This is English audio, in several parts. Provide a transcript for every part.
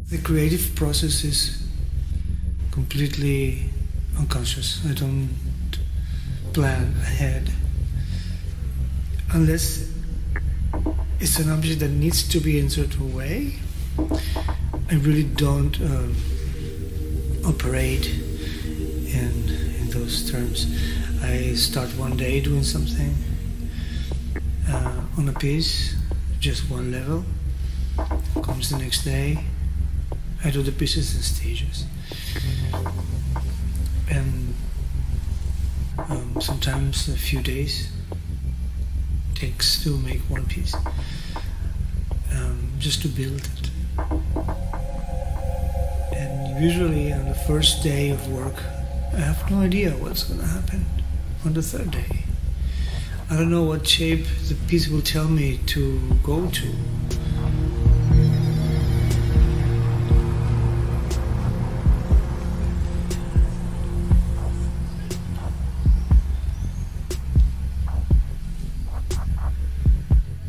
The creative process is completely unconscious. I don't plan ahead. Unless it's an object that needs to be in a certain way, I really don't operate in those terms. I start one day doing something on a piece, just one level. Comes the next day, I do the pieces in stages. And sometimes a few days takes to make one piece, just to build it. And usually on the first day of work, I have no idea what's going to happen on the third day. I don't know what shape the piece will tell me to go to.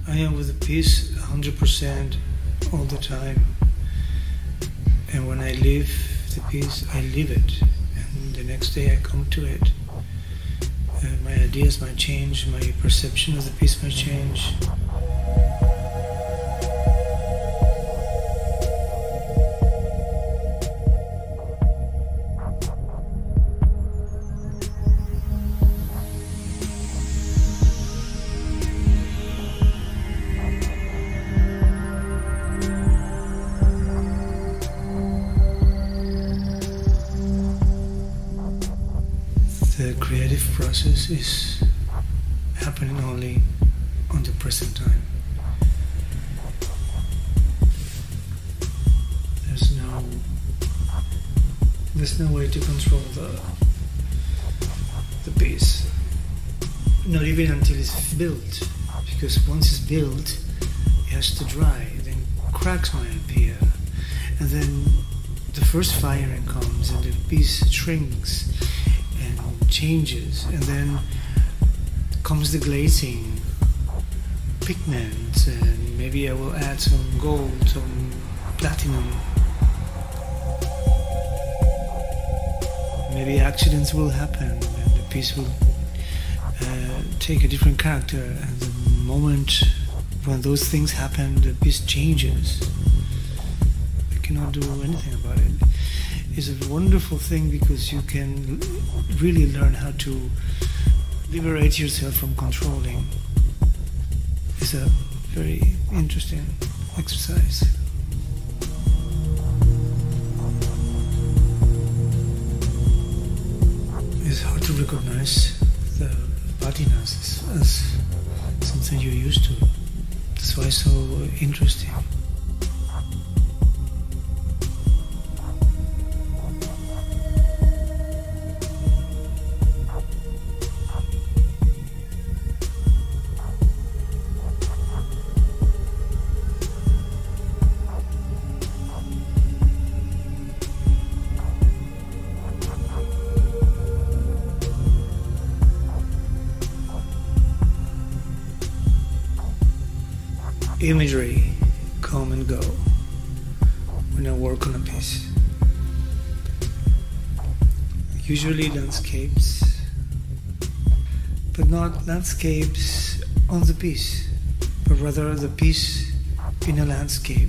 I am with the piece 100% all the time, and when I leave the piece, I leave it, and the next day I come to it. My ideas might change, my perception of the piece might change. The creative process is happening only on the present time. There's no way to control the piece. Not even until it's built, because once it's built, it has to dry. Then cracks might appear, and then the first firing comes, and the piece shrinks and changes, and then comes the glazing, pigment, and maybe I will add some gold, some platinum. Maybe accidents will happen, and the piece will take a different character, and the moment when those things happen, the piece changes. I cannot do anything about it. It's a wonderful thing because you can really learn how to liberate yourself from controlling. It's a very interesting exercise. It's hard to recognize the patinas as something you're used to. That's why it's so interesting. Imagery come and go when I work on a piece. Usually landscapes, but not landscapes on the piece, but rather the piece in a landscape.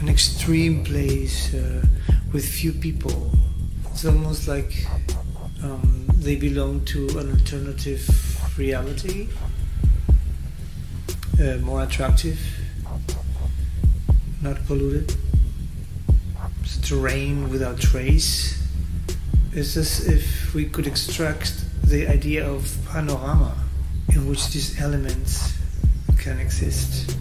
An extreme place with few people. It's almost like they belong to an alternative reality. More attractive, not polluted. It's terrain without trace. It's as if we could extract the idea of panorama in which these elements can exist.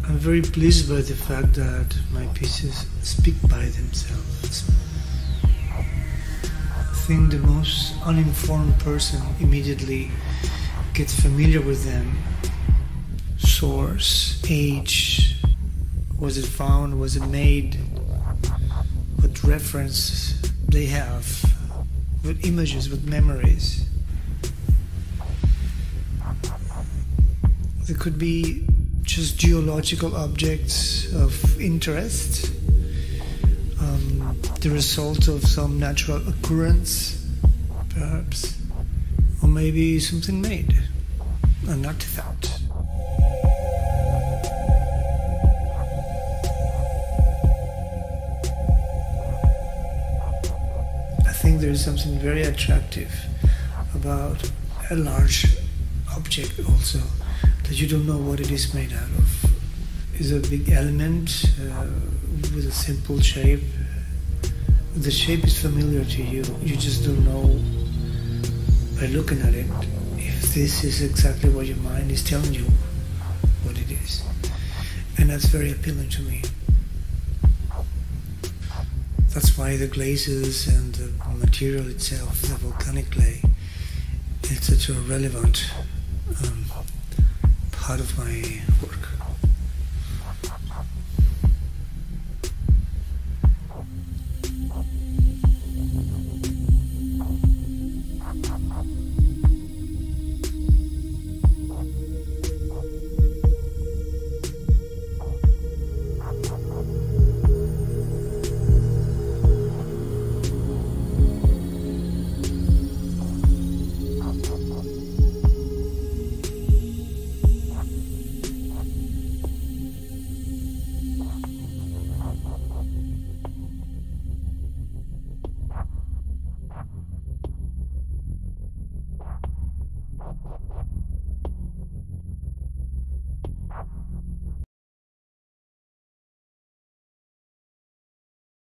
I'm very pleased by the fact that my pieces speak by themselves. I think the most uninformed person immediately gets familiar with them. Source, age, was it found, was it made, what reference they have, what images, what memories. There could be just geological objects of interest, the result of some natural occurrence, perhaps, or maybe something made, an artifact. I think there is something very attractive about a large object also, that you don't know what it is made out of. It's a big element with a simple shape. The shape is familiar to you. You just don't know by looking at it if this is exactly what your mind is telling you what it is. And that's very appealing to me. That's why the glazes and the material itself, the volcanic clay, it's such a relevant part of my work.